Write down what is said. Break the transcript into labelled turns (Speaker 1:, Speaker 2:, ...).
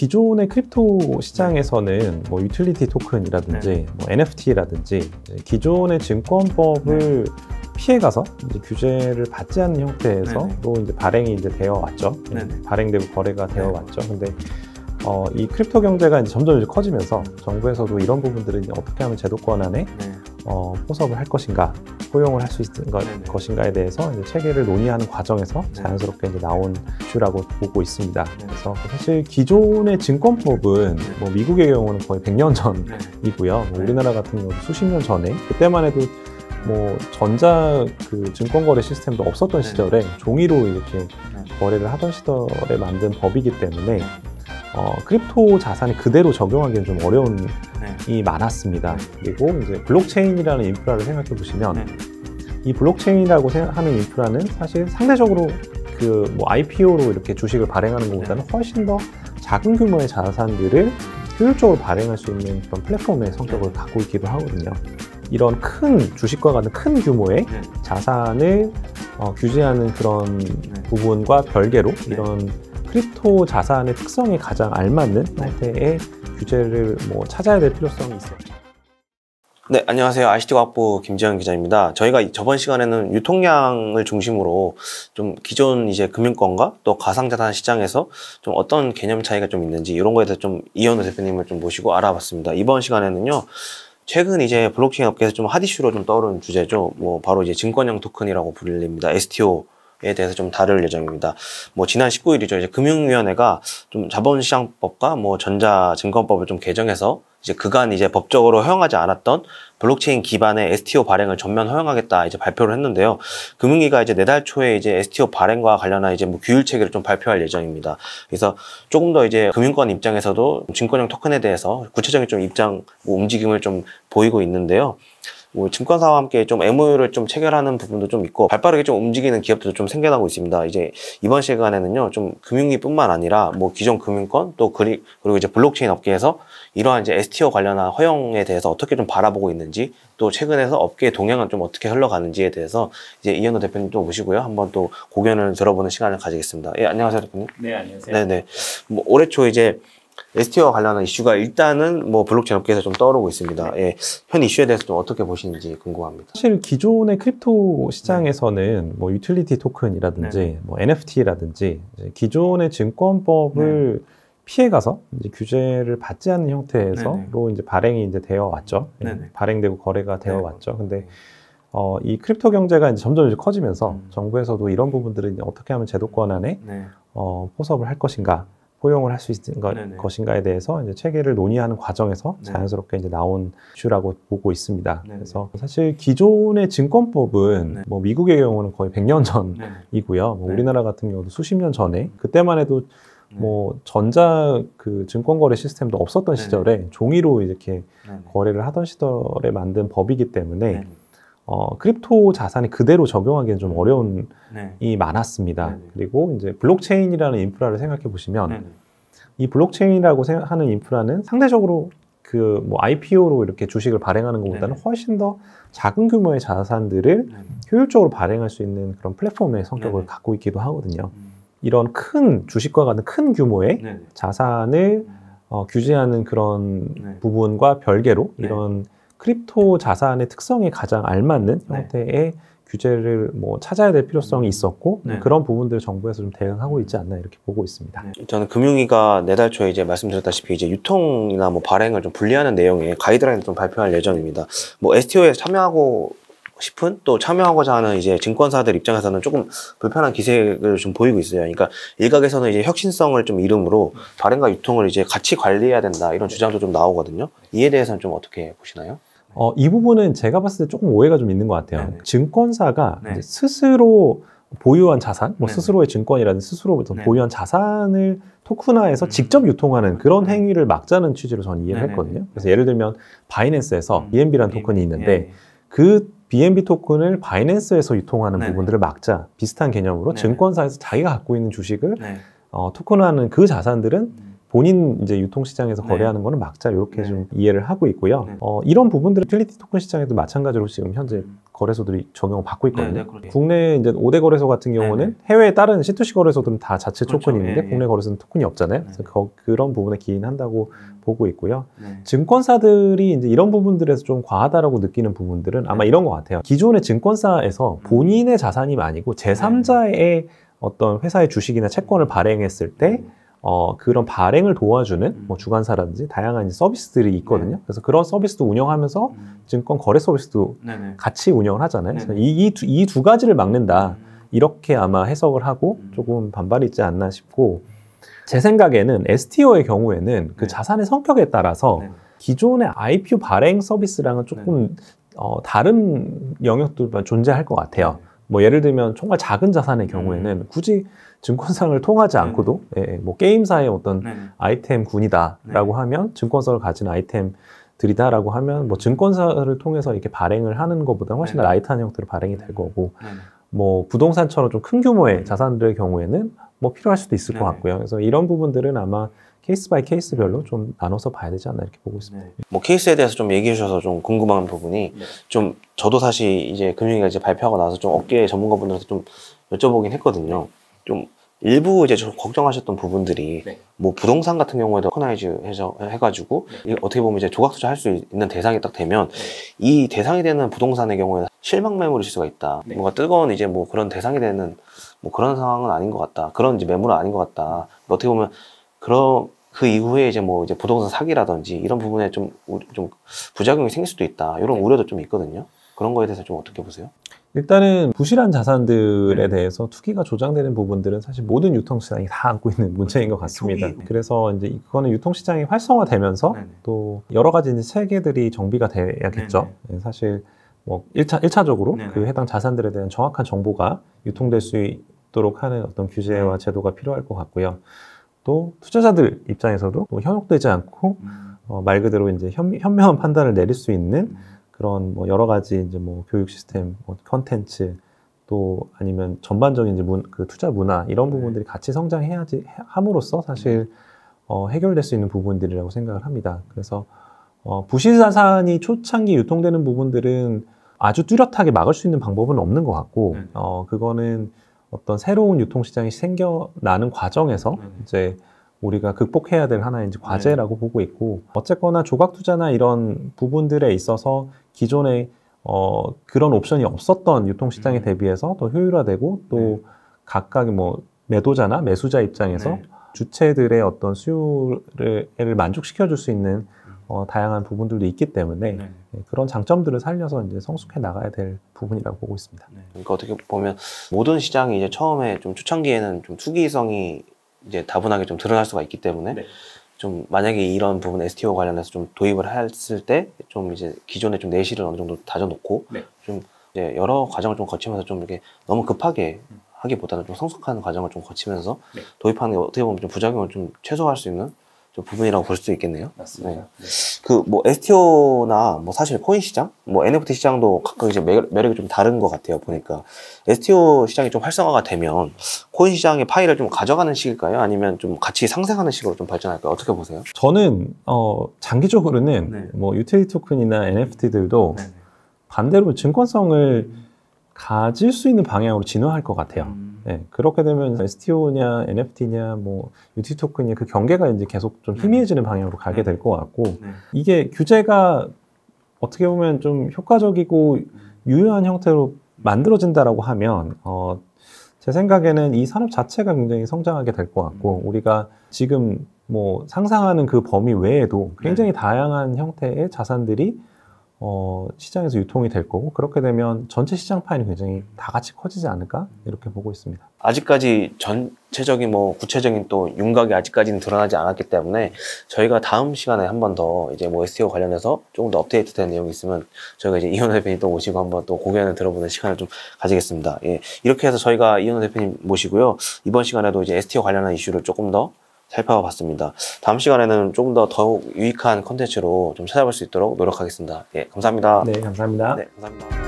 Speaker 1: 기존의 크립토 시장에서는 뭐 유틸리티 토큰이라든지 뭐 NFT라든지 기존의 증권법을 피해가서 이제 규제를 받지 않는 형태에서로 이제 발행이 이제 되어 왔죠. 발행되고 거래가 되어 왔죠. 근데 이 크립토 경제가 이제 점점 이제 커지면서 정부에서도 이런 부분들을 이제 어떻게 하면 제도권 안에 포섭을 할 것인가, 포용을 할 수 있는 것인가에 대해서 이제 체계를 논의하는 과정에서 자연스럽게 이제 나온 이슈라고 보고 있습니다. 그래서 사실 기존의 증권법은 뭐 미국의 경우는 거의 100년 전이고요. 뭐 우리나라 같은 경우도 수십 년 전에, 그때만 해도 뭐 전자 그 증권거래 시스템도 없었던 시절에 종이로 이렇게 거래를 하던 시절에 만든 법이기 때문에 크립토 자산이 그대로 적용하기는 좀 어려움이 많았습니다. 그리고 이제 블록체인이라는 인프라를 생각해 보시면 이 블록체인이라고 하는 인프라는 사실 상대적으로 그 뭐 IPO로 이렇게 주식을 발행하는 것보다는 훨씬 더 작은 규모의 자산들을 효율적으로 발행할 수 있는 그런 플랫폼의 성격을 갖고 있기도 하거든요. 이런 큰 주식과 같은 큰 규모의 자산을 규제하는 그런 부분과 별개로 이런 크립토 자산의 특성에 가장 알맞는 형태의 규제를 뭐 찾아야 될 필요성이 있어요.
Speaker 2: 네, 안녕하세요. ICT과학부 김지현 기자입니다. 저희가 저번 시간에는 유통량을 중심으로 좀 기존 이제 금융권과 또 가상자산 시장에서 좀 어떤 개념 차이가 좀 있는지 이런 거에 대해서 좀 이현우 대표님을 좀 모시고 알아봤습니다. 이번 시간에는요, 최근 이제 블록체인 업계에서 좀 핫 이슈로 좀 떠오른 주제죠. 뭐 바로 이제 증권형 토큰이라고 불립니다. STO에 대해서 좀 다룰 예정입니다. 뭐 지난 19일이죠. 이제 금융위원회가 좀 자본시장법과 뭐 전자증권법을 좀 개정해서 이제 그간 이제 법적으로 허용하지 않았던 블록체인 기반의 STO 발행을 전면 허용하겠다 이제 발표를 했는데요. 금융위가 이제 내달 초에 이제 STO 발행과 관련한 이제 뭐 규율 체계를 좀 발표할 예정입니다. 그래서 조금 더 이제 금융권 입장에서도 증권형 토큰에 대해서 구체적인 좀 입장, 뭐 움직임을 좀 보이고 있는데요. 뭐 증권사와 함께 좀 MOU를 좀 체결하는 부분도 좀 있고 발빠르게 좀 움직이는 기업들도 좀 생겨나고 있습니다. 이제 이번 시간에는요, 좀 금융위뿐만 아니라 뭐 기존 금융권 또 그리고 이제 블록체인 업계에서 이러한 이제 STO 관련한 허용에 대해서 어떻게 좀 바라보고 있는지, 또 최근에서 업계의 동향은 좀 어떻게 흘러가는지에 대해서 이제 이현우 대표님도 모시고요, 한번 또 고견을 들어보는 시간을 가지겠습니다. 예, 안녕하세요, 대표님.
Speaker 3: 네, 안녕하세요.
Speaker 2: 네네. 뭐 올해 초 이제 STO와 관련한 이슈가 일단은 뭐 블록체인 업계에서 좀 떠오르고 있습니다. 예, 현 이슈에 대해서 좀 어떻게 보시는지 궁금합니다.
Speaker 1: 사실 기존의 크립토 시장에서는 뭐 유틸리티 토큰이라든지 뭐 NFT라든지 기존의 증권법을 피해가서 이제 규제를 받지 않는 형태에서로 이제 발행이 이제 되어 왔죠. 발행되고 거래가 되어 왔죠. 근데 이 크립토 경제가 이제 점점 이제 커지면서 정부에서도 이런 부분들을 이제 어떻게 하면 제도권 안에 포섭을 할 것인가, 포용을 할 수 있는 것인가에 대해서 이제 체계를 논의하는 과정에서 자연스럽게 이제 나온 이슈라고 보고 있습니다. 그래서 사실 기존의 증권법은 뭐 미국의 경우는 거의 100년 전이고요. 뭐 우리나라 같은 경우도 수십 년 전에, 그때만 해도 뭐 전자 그 증권거래 시스템도 없었던 시절에 종이로 이렇게 거래를 하던 시절에 만든 법이기 때문에 크립토 자산이 그대로 적용하기는 좀 어려움이 많았습니다. 그리고 이제 블록체인이라는 인프라를 생각해 보시면 이 블록체인이라고 하는 인프라는 상대적으로 그 뭐 IPO로 이렇게 주식을 발행하는 것보다는 훨씬 더 작은 규모의 자산들을 효율적으로 발행할 수 있는 그런 플랫폼의 성격을 갖고 있기도 하거든요. 이런 큰 주식과 같은 큰 규모의 자산을 규제하는 그런 부분과 별개로 이런 크립토 자산의 특성에 가장 알맞는 형태의 규제를 뭐 찾아야 될 필요성이 있었고 그런 부분들을 정부에서 좀 대응하고 있지 않나 이렇게 보고 있습니다.
Speaker 2: 저는 금융위가 내달 초에 이제 말씀드렸다시피 이제 유통이나 뭐 발행을 좀 분리하는 내용의 가이드라인을 좀 발표할 예정입니다. 뭐 STO에 참여하고 싶은, 또 참여하고자 하는 이제 증권사들 입장에서는 조금 불편한 기색을 좀 보이고 있어요. 그러니까 일각에서는 이제 혁신성을 좀 이름으로 발행과 유통을 이제 같이 관리해야 된다 이런 주장도 좀 나오거든요. 이에 대해서는 좀 어떻게 보시나요?
Speaker 1: 이 부분은 제가 봤을 때 조금 오해가 좀 있는 것 같아요. 증권사가 이제 스스로 보유한 자산, 뭐 스스로의 증권이라든지 스스로 보유한 자산을 토큰화해서 직접 유통하는 그런 행위를 막자는 취지로 저는 이해를 했거든요. 그래서 예를 들면 바이낸스에서 BNB라는 토큰이 있는데 그 BNB 토큰을 바이낸스에서 유통하는 부분들을 막자, 비슷한 개념으로 증권사에서 자기가 갖고 있는 주식을 토큰화하는 그 자산들은 본인 이제 유통시장에서 거래하는 거는 막자 이렇게 좀 이해를 하고 있고요. 이런 부분들은 유틸리티 토큰 시장에도 마찬가지로 지금 현재 거래소들이 적용을 받고 있거든요. 국내 이제 5대 거래소 같은 경우는 해외에 다른 C2C 거래소들은 다 자체 토큰이 있는데 국내 거래소는 토큰이 없잖아요. 그래서 그런 부분에 기인한다고 보고 있고요. 증권사들이 이제 이런 부분들에서 좀 과하다라고 느끼는 부분들은 아마 이런 것 같아요. 기존의 증권사에서 본인의 자산이 아니고 제3자의 어떤 회사의 주식이나 채권을 발행했을 때 그런 발행을 도와주는 뭐 주관사라든지 다양한 이제 서비스들이 있거든요. 그래서 그런 서비스도 운영하면서 증권 거래 서비스도 같이 운영을 하잖아요. 그래서 이 두 가지를 막는다. 이렇게 아마 해석을 하고 조금 반발이 있지 않나 싶고, 제 생각에는 STO의 경우에는 그 자산의 성격에 따라서 기존의 IPO 발행 서비스랑은 조금 다른 영역도 존재할 것 같아요. 뭐 예를 들면 정말 작은 자산의 경우에는 굳이 증권사를 통하지 않고도 뭐 게임사의 어떤 아이템군이다라고 하면, 증권사를 가진 아이템들이다라고 하면 뭐 증권사를 통해서 이렇게 발행을 하는 것보다 훨씬 더 라이트한 형태로 발행이 될 거고, 뭐 부동산처럼 좀 큰 규모의 자산들의 경우에는 뭐 필요할 수도 있을 것 같고요. 그래서 이런 부분들은 아마 케이스 바이 케이스별로 좀 나눠서 봐야 되지 않나 이렇게 보고 있습니다.
Speaker 2: 뭐 케이스에 대해서 좀 얘기해 주셔서 좀 궁금한 부분이 좀 저도 사실 이제 금융위가 이제 발표하고 나서 좀 업계 전문가분들한테 좀 여쭤보긴 했거든요. 좀 일부 이제 좀 걱정하셨던 부분들이 뭐 부동산 같은 경우에도 토커나이즈 해가지고 어떻게 보면 이제 조각 투자할 수 있는 대상이 딱 되면 이 대상이 되는 부동산의 경우에는 실망 매물일 수가 있다. 뭔가 뜨거운 이제 뭐 그런 대상이 되는 뭐 그런 상황은 아닌 것 같다. 그런 이제 매물은 아닌 것 같다. 어떻게 보면 그 이후에 이제 뭐 이제 부동산 사기라든지 이런 부분에 좀 부작용이 생길 수도 있다. 이런 우려도 좀 있거든요. 그런 거에 대해서 좀 어떻게 보세요?
Speaker 1: 일단은 부실한 자산들에 대해서 투기가 조장되는 부분들은 사실 모든 유통시장이 다 안고 있는 문제인 것 같습니다. 그래서 이제 그거는 유통시장이 활성화되면서 또 여러 가지 이제 체계들이 정비가 돼야겠죠. 사실 뭐 1차적으로 그 해당 자산들에 대한 정확한 정보가 유통될 수 있도록 하는 어떤 규제와 제도가 필요할 것 같고요. 또 투자자들 입장에서도 또 현혹되지 않고 말 그대로 이제 현명한 판단을 내릴 수 있는 그런 뭐 여러 가지 이제 뭐 교육 시스템, 뭐 컨텐츠, 또 아니면 전반적인 이제 그 투자 문화 이런 부분들이 같이 성장해야지 함으로써 사실 해결될 수 있는 부분들이라고 생각을 합니다. 그래서 부실 자산이 초창기 유통되는 부분들은 아주 뚜렷하게 막을 수 있는 방법은 없는 것 같고, 그거는 어떤 새로운 유통시장이 생겨나는 과정에서 이제 우리가 극복해야 될 하나의 이제 과제라고 보고 있고, 어쨌거나 조각 투자나 이런 부분들에 있어서 기존에 그런 옵션이 없었던 유통시장에 대비해서 더 효율화되고 또 각각의 뭐 매도자나 매수자 입장에서 주체들의 어떤 수요를 만족시켜 줄 수 있는 다양한 부분들도 있기 때문에 그런 장점들을 살려서 이제 성숙해 나가야 될 부분이라고 보고 있습니다.
Speaker 2: 그러니까 어떻게 보면 모든 시장이 이제 처음에 좀 초창기에는 좀 투기성이 이제 다분하게 좀 드러날 수가 있기 때문에 좀 만약에 이런 부분 STO 관련해서 좀 도입을 했을 때 좀 이제 기존에 좀 내실을 어느 정도 다져놓고 좀 이제 여러 과정을 좀 거치면서 좀 이렇게 너무 급하게 하기보다는 좀 성숙한 과정을 좀 거치면서 도입하는 게 어떻게 보면 좀 부작용을 좀 최소화할 수 있는 좀 부분이라고 볼 수도 있겠네요.
Speaker 1: 맞습니다.
Speaker 2: 그 뭐 STO나 뭐 사실 코인 시장, 뭐 NFT 시장도 각각 이제 매력이 좀 다른 것 같아요. 보니까 STO 시장이 좀 활성화가 되면 코인 시장의 파이를 좀 가져가는 식일까요? 아니면 좀 같이 상생하는 식으로 좀 발전할까요? 어떻게 보세요?
Speaker 1: 저는 장기적으로는 뭐 유틸리티 토큰이나 NFT들도 반대로 증권성을 가질 수 있는 방향으로 진화할 것 같아요. 그렇게 되면 STO냐 NFT냐 뭐 유틸리티 토큰이 그 경계가 이제 계속 좀 희미해지는 방향으로 가게 될 것 같고, 이게 규제가 어떻게 보면 좀 효과적이고 유효한 형태로 만들어진다라고 하면 제 생각에는 이 산업 자체가 굉장히 성장하게 될 것 같고, 우리가 지금 뭐 상상하는 그 범위 외에도 굉장히 다양한 형태의 자산들이 시장에서 유통이 될 거고, 그렇게 되면 전체 시장 파이는 굉장히 다 같이 커지지 않을까 이렇게 보고 있습니다.
Speaker 2: 아직까지 전체적인 뭐 구체적인 또 윤곽이 아직까지는 드러나지 않았기 때문에 저희가 다음 시간에 한 번 더 이제 뭐 STO 관련해서 조금 더 업데이트된 내용이 있으면 저희가 이제 이현우 대표님 또 모시고 한번 또 고견을 들어보는 시간을 좀 가지겠습니다. 이렇게 해서 저희가 이현우 대표님 모시고요, 이번 시간에도 이제 STO 관련한 이슈를 조금 더 살펴봤습니다. 다음 시간에는 조금 더 더욱 유익한 컨텐츠로 좀 찾아볼 수 있도록 노력하겠습니다. 감사합니다.
Speaker 1: 네, 감사합니다.
Speaker 2: 네, 감사합니다.